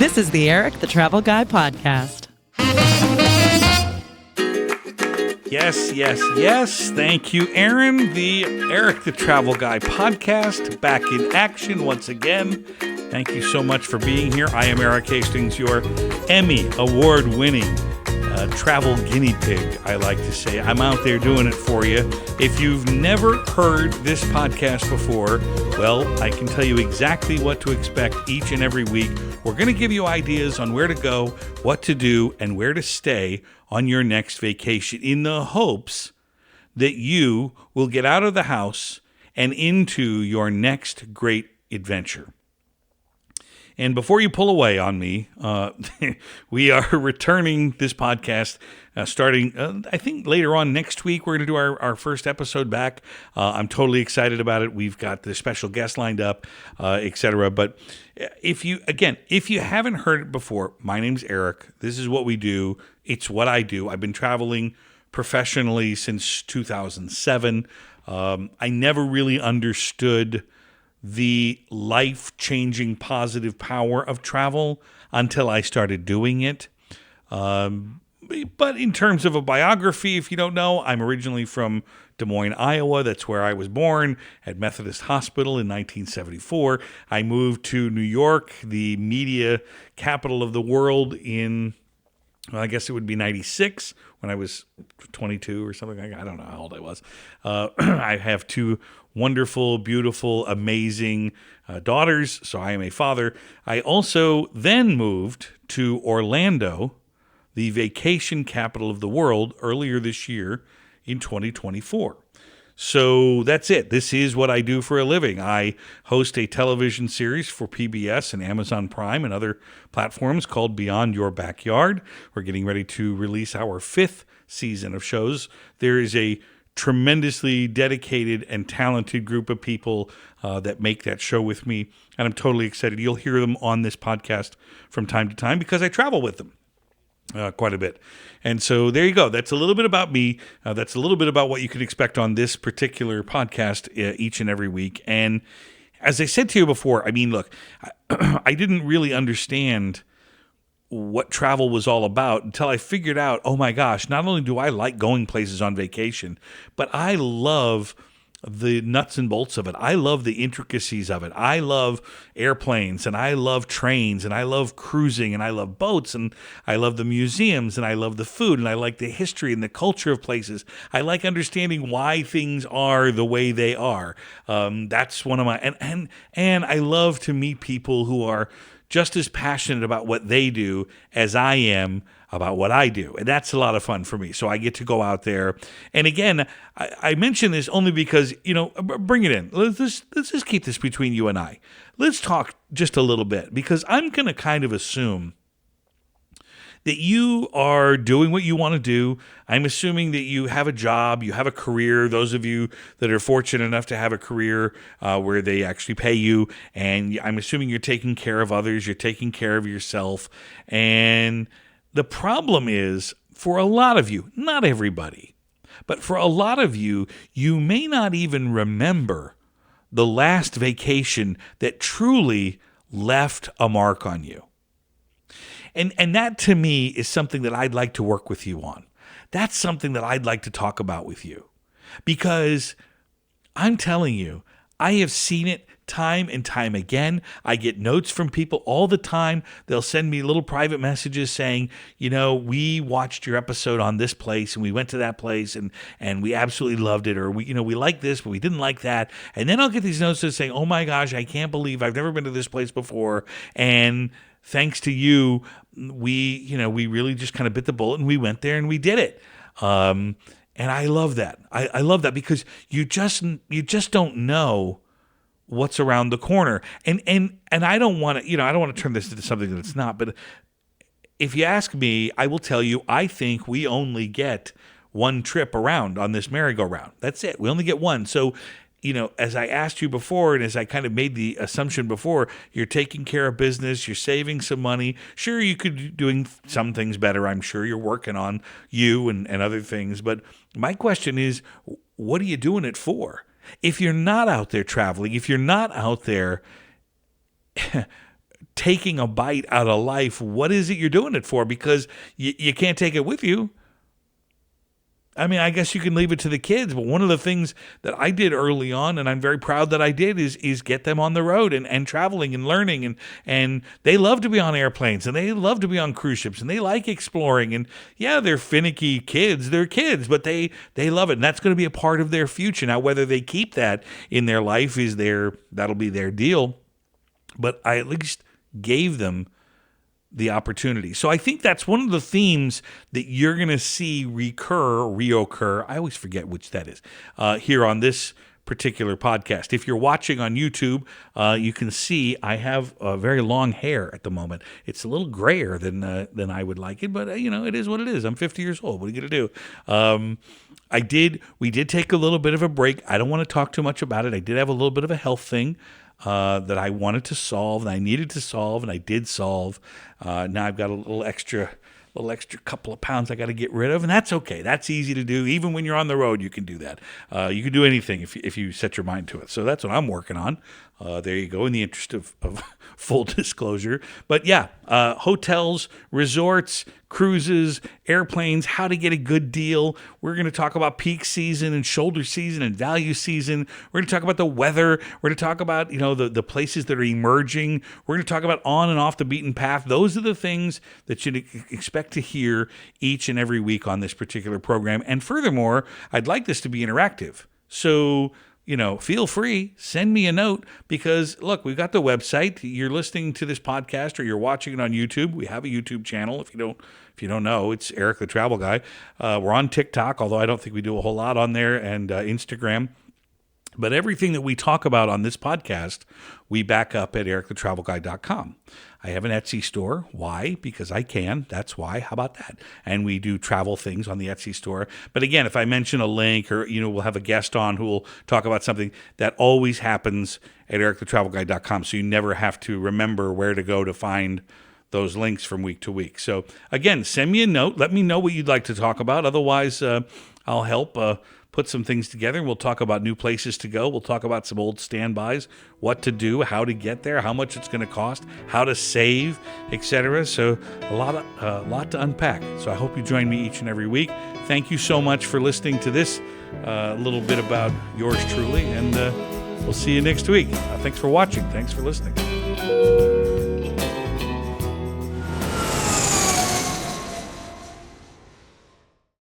This is the Erik the Travel Guy podcast. Yes. Thank you, Aaron. The Erik the Travel Guy podcast back in action once again. Thank you so much for being here. I am Erik Hastings, your Emmy award-winning travel guinea pig, I like to say. I'm out there doing it for you. If you've never heard this podcast before, well, I can tell you exactly what to expect each and every week. We're going to give you ideas on where to go, what to do, and where to stay on your next vacation in the hopes that you will get out of the house and into your next great adventure. And before you pull away on me, we are returning this podcast starting, I think, later on next week. We're going to do our first episode back. I'm totally excited about it. We've got the special guest lined up, etc. But if you haven't heard it before, my name's Erik. This is what we do. It's what I do. I've been traveling professionally since 2007. I never really understood the life-changing positive power of travel until I started doing it. But in terms of a biography, if you don't know, I'm originally from Des Moines, Iowa. That's where I was born at Methodist Hospital in 1974. I moved to New York, the media capital of the world, in, well, I guess it would be 96 when I was 22 or something like that. I don't know how old I was. I have two wonderful, beautiful, amazing daughters, so I am a father. I also then moved to Orlando, the vacation capital of the world, earlier this year in 2024. So that's it. This is what I do for a living. I host a television series for PBS and Amazon Prime and other platforms called Beyond Your Backyard. We're getting ready to release our 5th season of shows. There is a tremendously dedicated and talented group of people that make that show with me, and I'm totally excited. You'll hear them on this podcast from time to time because I travel with them quite a bit. And so there you go. That's a little bit about me. That's a little bit about what you can expect on this particular podcast each and every week. And as I said to you before, I mean, look, I didn't really understand what travel was all about until I figured out, oh my gosh, not only do I like going places on vacation, but I love the nuts and bolts of it. I love the intricacies of it. I love airplanes, and I love trains, and I love cruising, and I love boats, and I love the museums, and I love the food, and I like the history and the culture of places. I like understanding why things are the way they are. That's one of my, and I love to meet people who are just as passionate about what they do as I am about what I do. And that's a lot of fun for me. So I get to go out there. And again, I mention this only because, bring it in. Let's just keep this between you and I. Let's talk just a little bit, because I'm going to kind of assume that you are doing what you want to do. I'm assuming that you have a job, you have a career. Those of you that are fortunate enough to have a career where they actually pay you, and I'm assuming you're taking care of others, you're taking care of yourself. And the problem is, for a lot of you, not everybody, but for a lot of you, you may not even remember the last vacation that truly left a mark on you. And that, to me, is something that I'd like to work with you on. That's something that I'd like to talk about with you. Because I'm telling you, I have seen it time and time again. I get notes from people all the time. They'll send me little private messages saying, we watched your episode on this place, and we went to that place, and we absolutely loved it. Or we like this, but we didn't like that. And then I'll get these notes saying, oh my gosh, I can't believe I've never been to this place before. And thanks to you, we really just kind of bit the bullet, and we went there and we did it. And I love that. I love that, because you just don't know what's around the corner. And I don't want to turn this into something that it's not, but if you ask me, I will tell you, I think we only get one trip around on this merry-go-round. That's it. We only get one. So, as I asked you before, and as I kind of made the assumption before, you're taking care of business, you're saving some money. Sure, you could be doing some things better. I'm sure you're working on you and other things. But my question is, what are you doing it for? If you're not out there traveling, if you're not out there taking a bite out of life, what is it you're doing it for? Because you can't take it with you. I mean, I guess you can leave it to the kids, but one of the things that I did early on, and I'm very proud that I did, is get them on the road and traveling and learning. And they love to be on airplanes, and they love to be on cruise ships, and they like exploring. And yeah, they're finicky kids. They're kids, but they love it. And that's going to be a part of their future. Now, whether they keep that in their life that'll be their deal. But I at least gave them the opportunity. So I think that's one of the themes that you're going to see reoccur. I always forget which that is here on this particular podcast. If you're watching on YouTube, you can see I have very long hair at the moment. It's a little grayer than I would like it, but it is what it is. I'm 50 years old. What are you going to do? We did take a little bit of a break. I don't want to talk too much about it. I did have a little bit of a health thing that I wanted to solve, and I needed to solve, and I did solve. Now I've got a little extra couple of pounds I got to get rid of, and that's okay. That's easy to do. Even when you're on the road, you can do that. You can do anything if you set your mind to it. So that's what I'm working on. There you go, in the interest of full disclosure. But yeah, hotels, resorts, cruises, airplanes, how to get a good deal. We're going to talk about peak season and shoulder season and value season. We're going to talk about the weather. We're going to talk about, the places that are emerging. We're going to talk about on and off the beaten path. Those are the things that you'd expect to hear each and every week on this particular program. And furthermore, I'd like this to be interactive. So, feel free, send me a note, because look, we've got the website. You're listening to this podcast or you're watching it on YouTube. We have a YouTube channel. If you don't know, it's Erik the Travel Guy. We're on TikTok, although I don't think we do a whole lot on there, and Instagram. But everything that we talk about on this podcast, we back up at erikthetravelguy.com. I have an Etsy store. Why? Because I can. That's why. How about that? And we do travel things on the Etsy store. But again, if I mention a link or, we'll have a guest on who will talk about something, that always happens at erikthetravelguy.com. So you never have to remember where to go to find those links from week to week. So again, send me a note. Let me know what you'd like to talk about. Otherwise, I'll help put some things together, and we'll talk about new places to go. We'll talk about some old standbys, what to do, how to get there, how much it's going to cost, how to save, etc. So a lot to unpack. So I hope you join me each and every week. Thank you so much for listening to this little bit about yours truly, and we'll see you next week. Thanks for watching. Thanks for listening.